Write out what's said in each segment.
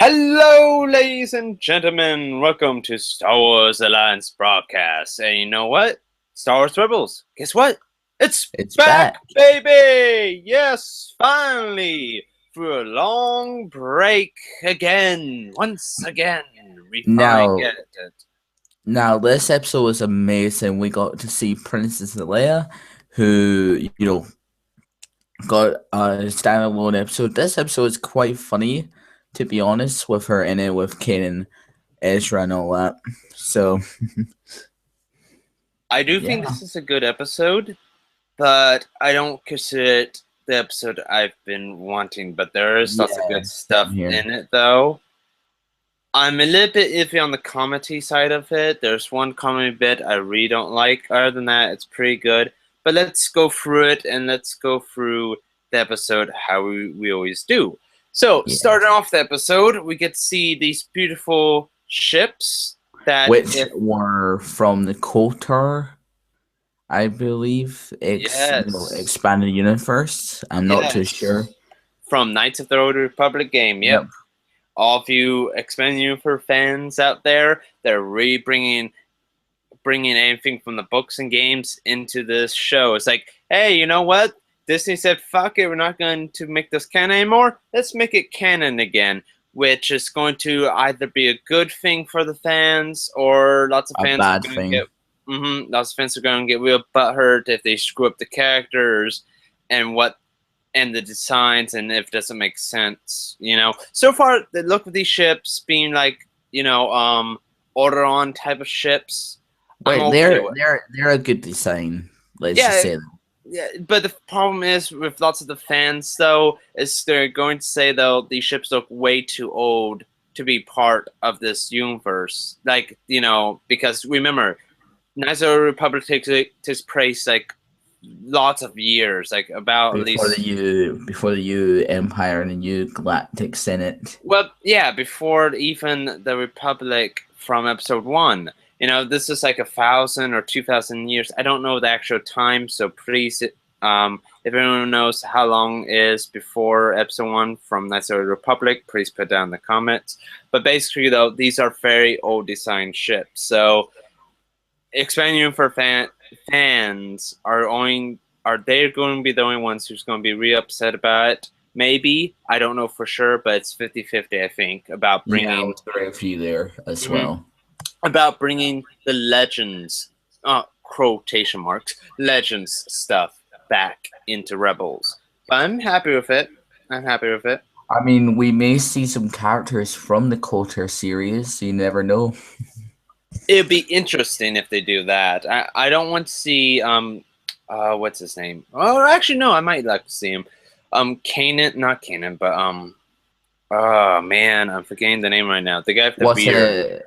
Hello, ladies and gentlemen. Welcome to Star Wars Alliance broadcast. And you know what? Star Wars Rebels. Guess what? It's It's back, back. baby! Yes, finally! Through a long break again. Once again, we finally Now, get it. now this episode was amazing. We got to see Princess Leia, who got a standalone episode. This episode is quite funny, to be honest, with her in it, with Kanan, Ezra, and all that. So I do think yeah, this is a good episode, but I don't consider it the episode I've been wanting. But there is lots of yeah, good same stuff here. in it, though. I'm a little bit iffy on the comedy side of it. There's one comedy bit I really don't like. Other than that, it's pretty good. But let's go through it and let's go through the episode how we always do. So, Yeah, starting off the episode, we get to see these beautiful ships that, which if were from the Kotor, I believe. yes, Expanded universe. I'm not too sure. yes, from Knights of the Old Republic game. Yep. Yep. All of you Expanding Universe fans out there, they're really bringing anything from the books and games into this show. It's like, hey, you know what? Disney said, fuck it, we're not going to make this canon anymore. Let's make it canon again, which is going to either be a good thing for the fans or lots of A fans are bad going to thing. get. Lots of fans are going to get real butthurt if they screw up the characters and what and the designs and if it doesn't make sense. So far the look of these ships being like order on type of ships, I'm Wait, okay they're with. they're they're a good design. Let's just Yeah, say that. yeah, but the problem is with lots of the fans though is they're going to say though these ships look way too old to be part of this universe. Like, because remember, Knights of the Republic takes place like lots of years, like about at least. Before the U Empire and the U Galactic Senate. Well, yeah, before even the Republic from episode one. This is like 1,000 or 2,000 years. I don't know the actual time, so please, if anyone knows how long is before episode one from Knights of the Republic, please put down in the comments. But basically, though, these are very old design ships. So, expanding for fans are they going to be the only ones who's going to be really upset about it? Maybe. I don't know for sure, but it's 50-50, I think, about Yeah, bringing with the right few there as mhm, well. the legends, quotation marks, legends stuff back into Rebels. But I'm happy with it. I'm happy with it. I mean, we may see some characters from the Kotor series. You never know. It'd be interesting if they do that. I don't want to see what's his name? Oh, actually no, I might like to see him. Kanan, not Kanan, but oh man, I'm forgetting the name right now. The guy with the What's beard.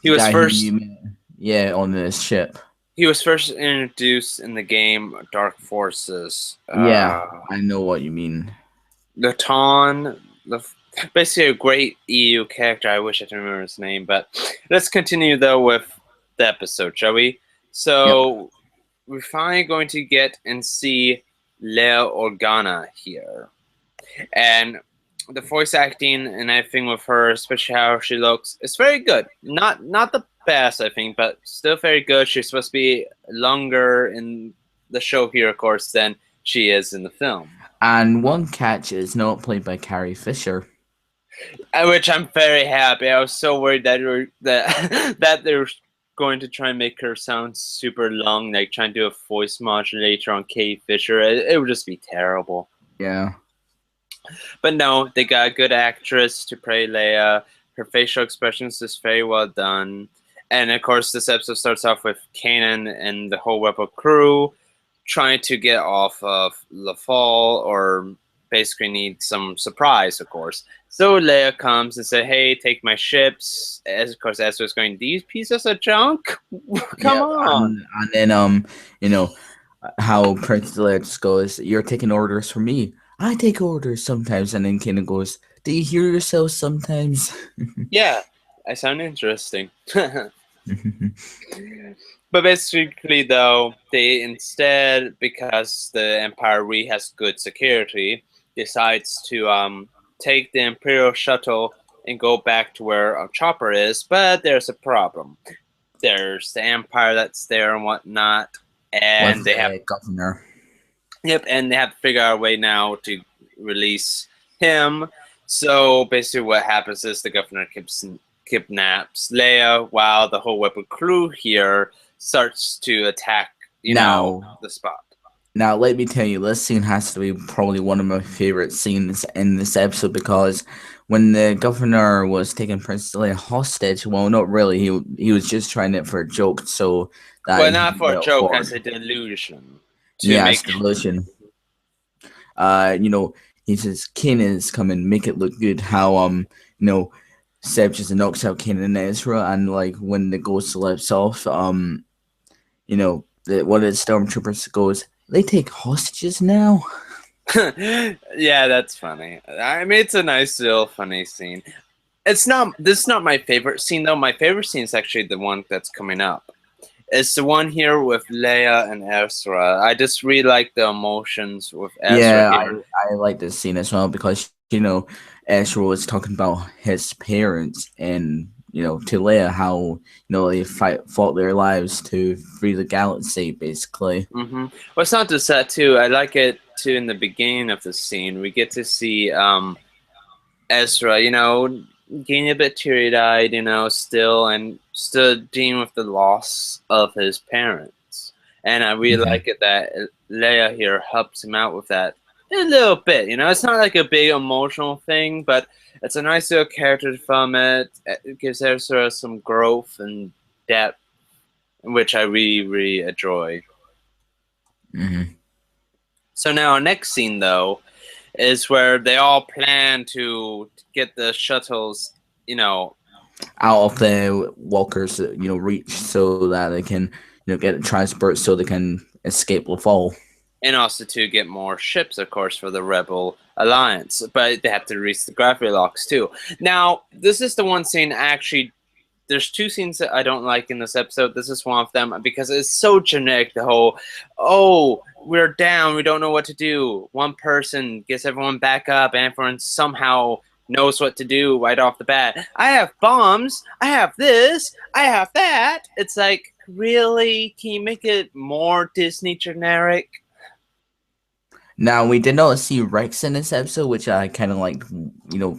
He the was guy who first. you met? Yeah, on the ship. He was first introduced in the game Dark Forces. Yeah, I know what you mean. Laton, basically a great EU character. I wish I could remember his name, but let's continue though with the episode, shall we? Yep. So we're finally going to get and see Leia Organa here, and the voice acting and everything with her, especially how she looks, is very good. Not the best, I think, but still very good. She's supposed to be longer in the show here, of course, than she is in the film. And one catch is not played by Carrie Fisher. Which I'm very happy. I was so worried that they were going to try and make her sound super long, like trying to do a voice modulator on Kate Fisher. It would just be terrible. Yeah. But no, they got a good actress to play Leia. Her facial expressions is very well done. And of course, this episode starts off with Kanan and the whole Rebel crew trying to get off of lothal, or basically need some surprise, of course. So Leia comes and says, "Hey, take my ships." As of course, Ezra's going, "These pieces of junk? Come Yep. on!" And then you know, how Prince Leia just goes, "You're taking orders from me. I take orders sometimes." And then Kanan goes, "Do you hear yourself sometimes?" Yeah, I sound interesting. But basically, though, they instead, because the Empire really has good security, decides to take the Imperial shuttle and go back to where Chopper is, but there's a problem. There's the Empire that's there and whatnot, and With they have the governor. and they have to figure out a way now to release him. So basically, what happens is the governor kidnaps Leia, while the whole Rebel crew here starts to attack, the spot. Now, let me tell you, this scene has to be probably one of my favorite scenes in this episode because when the governor was taking Princess Leia hostage, well, not really, he was just trying it for a joke, so that Well, he not could for get a joke, aboard. as a delusion. Yes, delusion. He says, Kanan's coming, make it look good. How Seb just knocks out Kanan and Ezra, and like when the ghost lifts off, one of the stormtroopers goes, "They take hostages now." Yeah, that's funny. I mean, it's a nice little funny scene. This is not my favorite scene though. My favorite scene is actually the one that's coming up. It's the one here with Leia and Ezra. I just really like the emotions with Ezra here. I like this scene as well because Ezra was talking about his parents and to Leia how they fought their lives to free the galaxy basically. Well, it's not just that too. I like it too. In the beginning of the scene, we get to see Ezra, getting a bit teary-eyed, still dealing with the loss of his parents. And I really like it that Leia here helps him out with that a little bit. It's not like a big emotional thing, but it's a nice little character development. It gives Ezra some growth and depth, which I really, really enjoy. So now our next scene, though, is where they all plan to get the shuttles, out of the walkers, reach so that they can, get transport so they can escape lothal. And also to get more ships, of course, for the Rebel Alliance. But they have to reach the gravity locks, too. Now, this is the one scene, actually, there's two scenes that I don't like in this episode. This is one of them because it's so generic. The whole, we're down, we don't know what to do. One person gets everyone back up, and everyone somehow knows what to do right off the bat. I have bombs, I have this, I have that. It's like, really? Can you make it more Disney generic? Now, we did not see Rex in this episode, which I kind of like,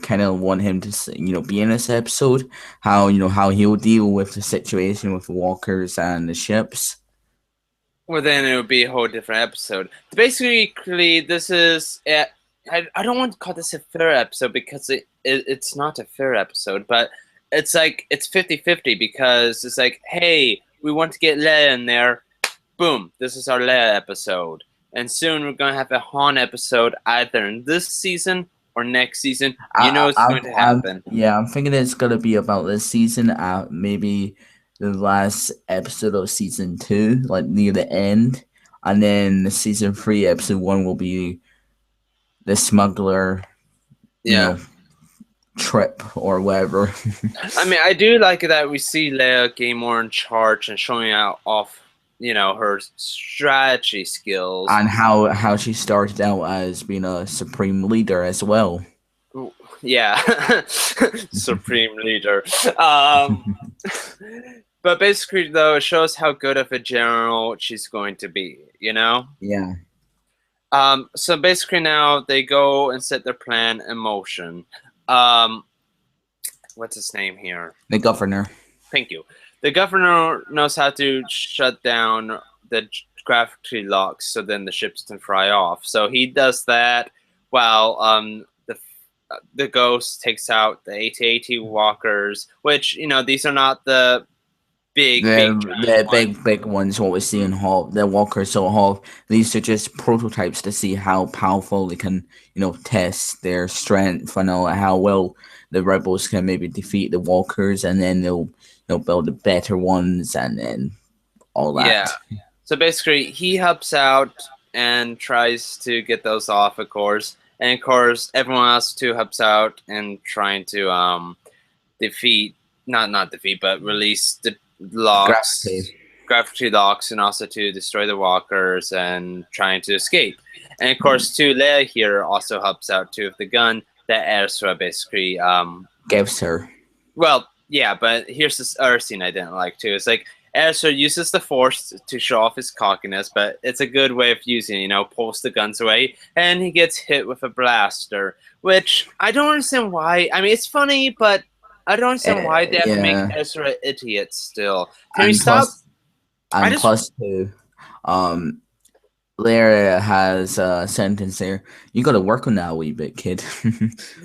kind of want him to, be in this episode. How he'll deal with the situation with the walkers and the ships. Well, then it would be a whole different episode. Basically, this is... I don't want to call this a filler episode because it's not a filler episode, but it's like, it's 50-50 because it's like, hey, we want to get Leia in there. Boom, this is our Leia episode. And soon we're going to have a Han episode either in this season or next season. It's going to happen. I'm thinking it's going to be about this season, maybe the last episode of season 2, like near the end. And then the season 3, episode 1 will be the smuggler, trip or whatever. I mean, I do like that we see Leia getting more in charge and showing out off her strategy skills. And how she started out as being a supreme leader as well. Yeah. Supreme leader. But basically, though, it shows how good of a general she's going to be, Yeah. So basically now they go and set their plan in motion. What's his name here? The governor. Thank you. The governor knows how to shut down the gravity locks so then the ships can fly off. So he does that while the ghost takes out the AT-AT walkers, which, these are not the big ones what we see in Hall. The walkers so Hall. These are just prototypes to see how powerful they can, test their strength and how well the rebels can maybe defeat the walkers, and then they'll build the better ones and then all that. Yeah. So basically, he helps out and tries to get those off, of course. And of course, everyone else too helps out in trying to not defeat, but release the locks, gravity locks, and also to destroy the walkers and trying to escape. And of course, too, Leia here also helps out too with the gun, that Ezra basically Gives her. well, yeah, but here's this other scene I didn't like too. It's like Ezra uses the Force to show off his cockiness, but it's a good way of using, pulls the guns away, and he gets hit with a blaster, which I don't understand why. I mean, it's funny, but I don't understand why they have to make Yeah, Ezra an idiot still. Can we and stop? I just plus too, um, Lara has a sentence there. You got to work on that a wee bit, kid.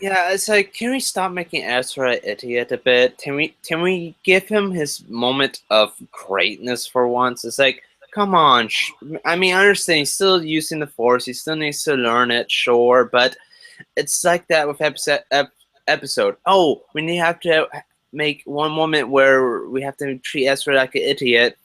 Yeah, it's like, can we stop making Ezra an idiot a bit? Can we give him his moment of greatness for once? It's like, come on. I mean, I understand he's still using the Force. He still needs to learn it, sure, but it's like that with episode. Oh, we have to make one moment where we have to treat Ezra like an idiot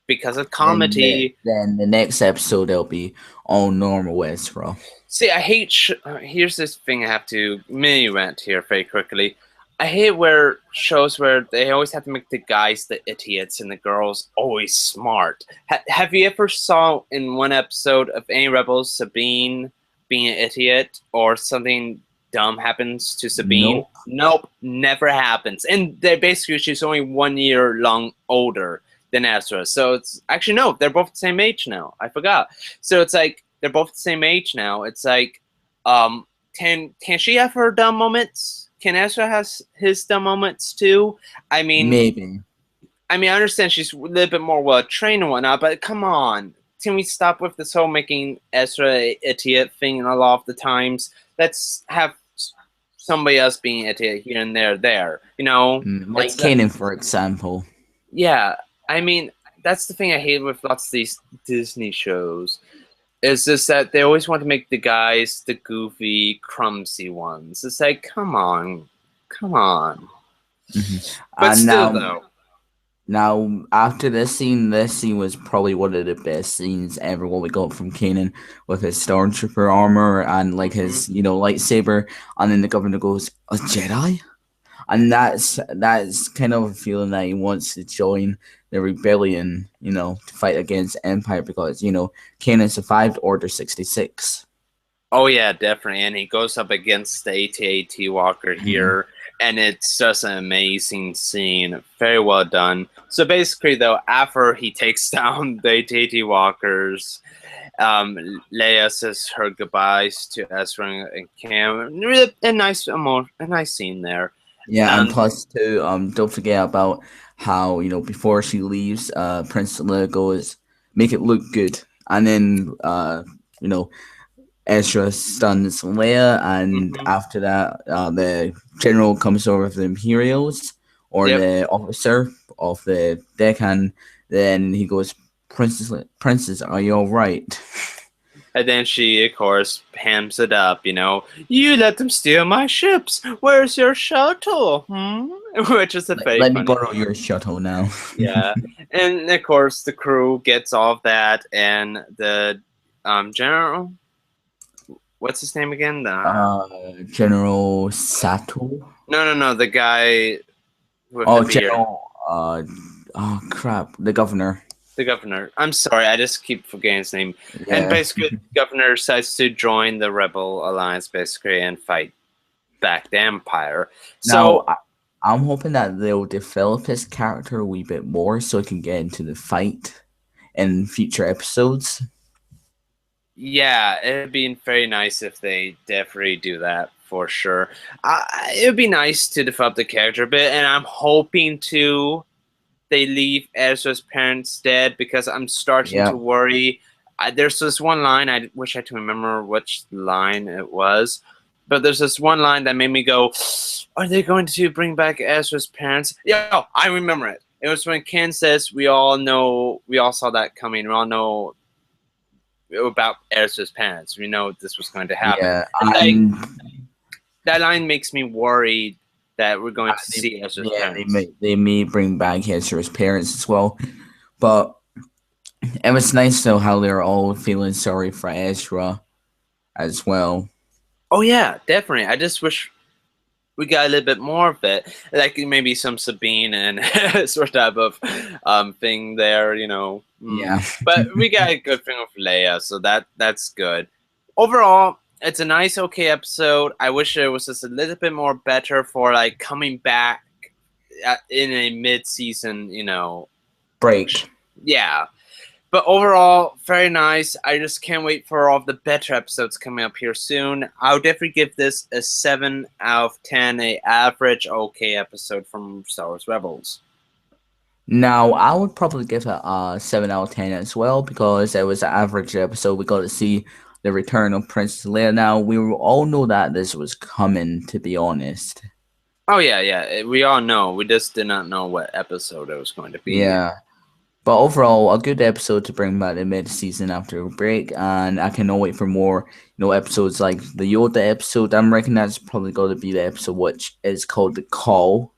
because of comedy. Then the next episode they'll be all normal Ezra. See, I hate. Here's this thing I have to mini rant here very quickly. I hate where shows where they always have to make the guys the idiots and the girls always smart. Have you ever saw in one episode of any Rebels Sabine being an idiot or something dumb happens to Sabine? Nope, never happens. And they basically she's only 1 year long older than Ezra. So it's actually no, they're both the same age now. I forgot. So it's like they're both the same age now. It's like, can she have her dumb moments? Can Ezra has his dumb moments too? I mean, maybe. I understand she's a little bit more well trained and whatnot, but come on, can we stop with this whole making Ezra an idiot thing a lot of the times? Let's have somebody else being an idiot here and there. Like Kanan, for example. Yeah, I mean, that's the thing I hate with lots of these Disney shows. Is just that they always want to make the guys the goofy, clumsy ones. It's like, come on. Mm-hmm. But and still, though. Now, after this scene was probably one of the best scenes ever. What we got from Kanan with his stormtrooper armor and like his, lightsaber, and then the governor goes, "A Jedi." And that's kind of a feeling that he wants to join the rebellion, to fight against Empire because, Kanan survived Order 66. Oh, yeah, definitely. And he goes up against the AT-AT Walker here, and it's just an amazing scene. Very well done. So basically, though, after he takes down the AT-AT Walkers, Leia says her goodbyes to Ezra and Cam. Really a nice scene there. Yeah, and plus too, don't forget about how before she leaves, Princess Leia goes, "Make it look good," and then Ezra stuns Leia, and after that, the general comes over with the Imperials or the officer of the deckhand. Then he goes, "Princess, are you all right?" And then she, of course, hams it up, You let them steal my ships. Where's your shuttle? Which is a fake. Let me borrow your shuttle now. Yeah. And, of course, the crew gets all of that, and the general... What's his name again? General Sato? No, the guy with the beard. General... oh, crap. The governor. The governor. I'm sorry, I just keep forgetting his name. Yeah. And basically, the governor decides to join the Rebel Alliance, basically, and fight back the Empire. So now, I'm hoping that they'll develop his character a wee bit more so he can get into the fight in future episodes. Yeah, it'd be very nice if they definitely do that, for sure. It would be nice to develop the character a bit, and I'm hoping they leave Ezra's parents dead because I'm starting to worry. There's this one line, I wish I could remember which line it was, but there's this one line that made me go, are they going to bring back Ezra's parents? Yeah, I remember it. It was when Ken says, we all saw that coming, we all know about Ezra's parents. We know this was going to happen. Yeah, that line makes me worried that we're going to see Ezra's parents. They may bring back Ezra's parents as well. But it was nice though how they're all feeling sorry for Ezra as well. Oh yeah, definitely. I just wish we got a little bit more of it. Like maybe some Sabine and sort of thing there, Yeah. But we got a good thing with Leia, so that's good. Overall, It's a nice, okay episode. I wish it was just a little bit more better for like coming back in a mid-season, Break. yeah. But overall, very nice. I just can't wait for all the better episodes coming up here soon. I'll definitely give this a 7 out of 10, a average okay episode from Star Wars Rebels. Now, I would probably give it a 7 out of 10 as well because it was an average episode. We got to see the return of Princess Leia. Now, we all know that this was coming, to be honest. Oh, yeah. We all know. We just did not know what episode it was going to be. Yeah. But overall, a good episode to bring back the mid-season after a break, and I cannot wait for more, episodes like the Yoda episode. I'm reckoning that's probably going to be the episode which is called The Call.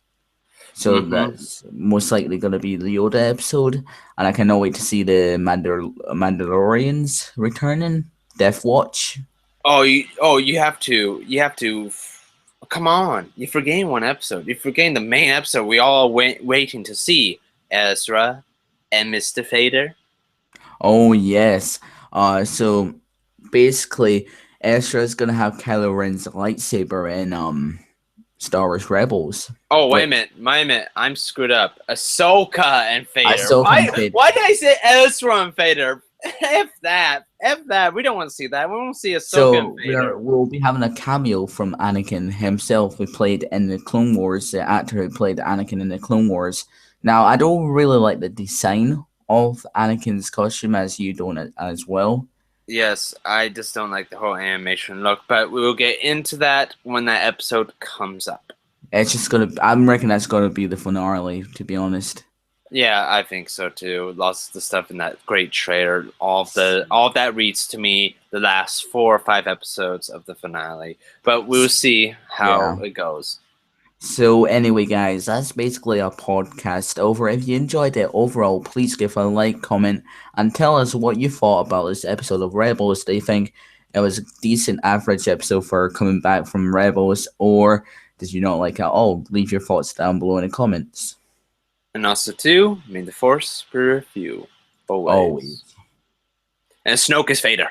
So that's most likely going to be the Yoda episode, and I cannot wait to see the Mandalorians returning. Death Watch. You have to. Come on, you're forgetting one episode. You're forgetting the main episode we all waiting to see. Ezra and Mr. Vader. Oh yes. So basically, Ezra is gonna have Kylo Ren's lightsaber in Star Wars Rebels. Oh wait a minute! I'm screwed up. Ahsoka and Vader. Vader. Why did I say Ezra and Vader? F that. We don't want to see that. We want to see Ahsoka and Vader. We'll be having a cameo from Anakin himself, who played in the Clone Wars. The actor who played Anakin in the Clone Wars. Now, I don't really like the design of Anakin's costume, as you don't as well. Yes, I just don't like the whole animation look, but we will get into that when that episode comes up. It's just I'm reckoning that's gonna be the finale, to be honest. Yeah, I think so too. Lots of the stuff in that great trailer, all of that reads to me the last 4 or 5 episodes of the finale. But we'll see how it goes. So anyway, guys, that's basically our podcast over. If you enjoyed it overall, please give a like, comment, and tell us what you thought about this episode of Rebels. Do you think it was a decent average episode for coming back from Rebels, or did you not like it at all? Leave your thoughts down below in the comments. And also, too, may the Force be with you always. And Snoke is Vader.